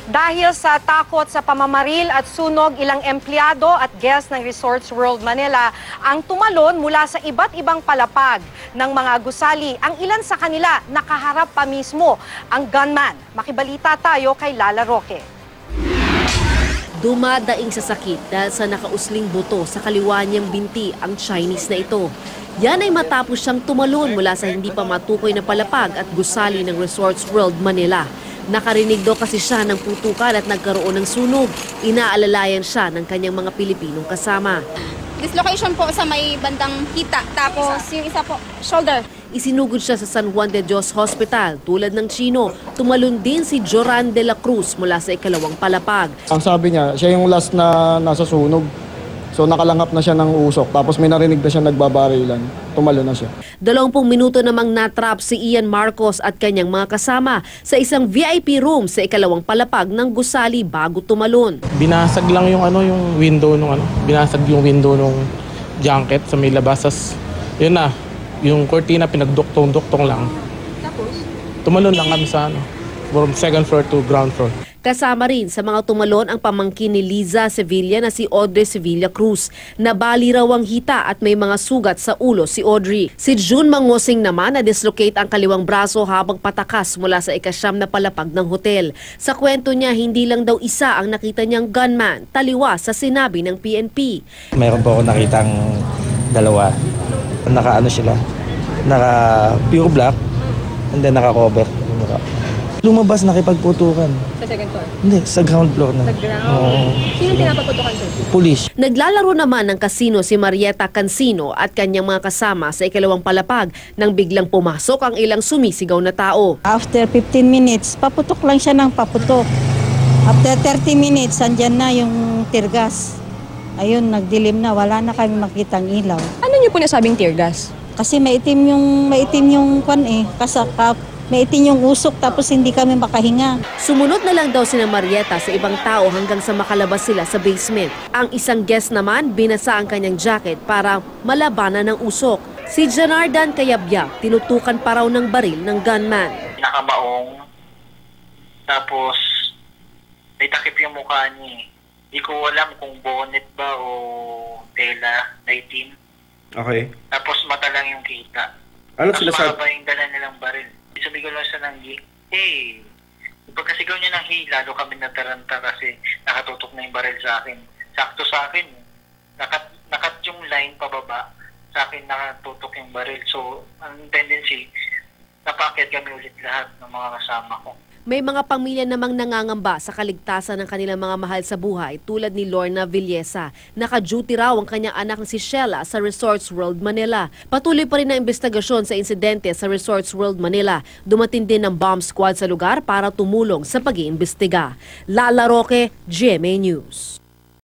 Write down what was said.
Dahil sa takot sa pamamaril at sunog, ilang empleyado at guest ng Resorts World Manila ang tumalon mula sa iba't ibang palapag ng mga gusali. Ang ilan sa kanila nakaharap pa mismo ang gunman. Makibalita tayo kay Lala Roque. Dumadaing sa sakit dahil sa nakausling buto sa kaliwa niyang binti ang Chinese na ito. Yan ay matapos siyang tumalon mula sa hindi pa matukoy na palapag at gusali ng Resorts World Manila. Nakarinig daw kasi siya ng putukan at nagkaroon ng sunog. Inaalalayan siya ng kanyang mga Pilipinong kasama. Dislocation po sa may bandang hita, tapos yung isa po, shoulder. Isinugod siya sa San Juan de Dios Hospital. Tulad ng Chino, tumalon din si Joran de la Cruz mula sa ikalawang palapag. Ang sabi niya, siya yung last na nasa sunog. So nakalanghap na siya ng usok, tapos may narinig na siya nagbabarilan. Tumalo na siya. 20 minuto namang natrap si Ian Marcos at kanyang mga kasama sa isang VIP room sa ikalawang palapag ng gusali bago tumalon. Binasag lang yung yung window binasag yung window nung junket sa may labas. Yun na, yung cortina pinagduktong-duktong lang. Tapos? Tumalon lang kami sa from second floor to ground floor. Kasama rin sa mga tumalon ang pamangkin ni Liza Sevilla na si Audrey Sevilla Cruz. Nabali raw ang hita at may mga sugat sa ulo si Audrey. Si June Mangosing naman na-dislocate ang kaliwang braso habang patakas mula sa ikasyam na palapag ng hotel. Sa kwento niya, hindi lang daw isa ang nakita niyang gunman, taliwas sa sinabi ng PNP. Mayroon po ako nakitang dalawa. Naka pure black and then naka-cover. Lumabas, nakipagputukan. Sa second floor? Hindi, sa ground floor na. Sa ground? Sino pinapagputukan doon? Pulis. Naglalaro naman ng kasino si Marieta Cancino at kanyang mga kasama sa ikalawang palapag nang biglang pumasok ang ilang sumisigaw na tao. After 15 minutes, paputok lang siya ng paputok. After 30 minutes, andyan na yung tear gas. Ayun, nagdilim na, wala na kami makitang ilaw. Ano niyo po nasabing tear gas? Kasi maitim yung kwan kasakap. Maitim yung usok tapos hindi kami makahinga. Sumunod na lang daw sina Marieta sa ibang tao hanggang sa makalabas sila sa basement. Ang isang guest naman, binasa ang kanyang jacket para malabanan ng usok. Si Janardan Kayabya, tinutukan pa raw ng baril ng gunman. Nakamaong, tapos may takip yung mukha niya. Hindi ko alam kung bonnet ba o tela na itim. Okay. Tapos mata lang yung kita. Ano tapos sila sabi? mahaba yung dala nilang baril. Sumigaw lang siya ng hey! Pagkasigaw niya ng hey, lalo kami nataranta kasi nakatutok na yung baril sa akin. Sakto sa akin. Nakat yung line pababa. Sa akin nakatutok yung baril. So, ang tendency, napaakyat kami ulit lahat ng mga kasama ko. May mga pamilya namang nangangamba sa kaligtasan ng kanilang mga mahal sa buhay tulad ni Lorna Villesa. Naka-duty raw ang kanyang anak na si Sheila sa Resorts World Manila. Patuloy pa rin ang investigasyon sa insidente sa Resorts World Manila. Dumating din ang bomb squad sa lugar para tumulong sa pag-iimbestiga. Lala Roque, GMA News.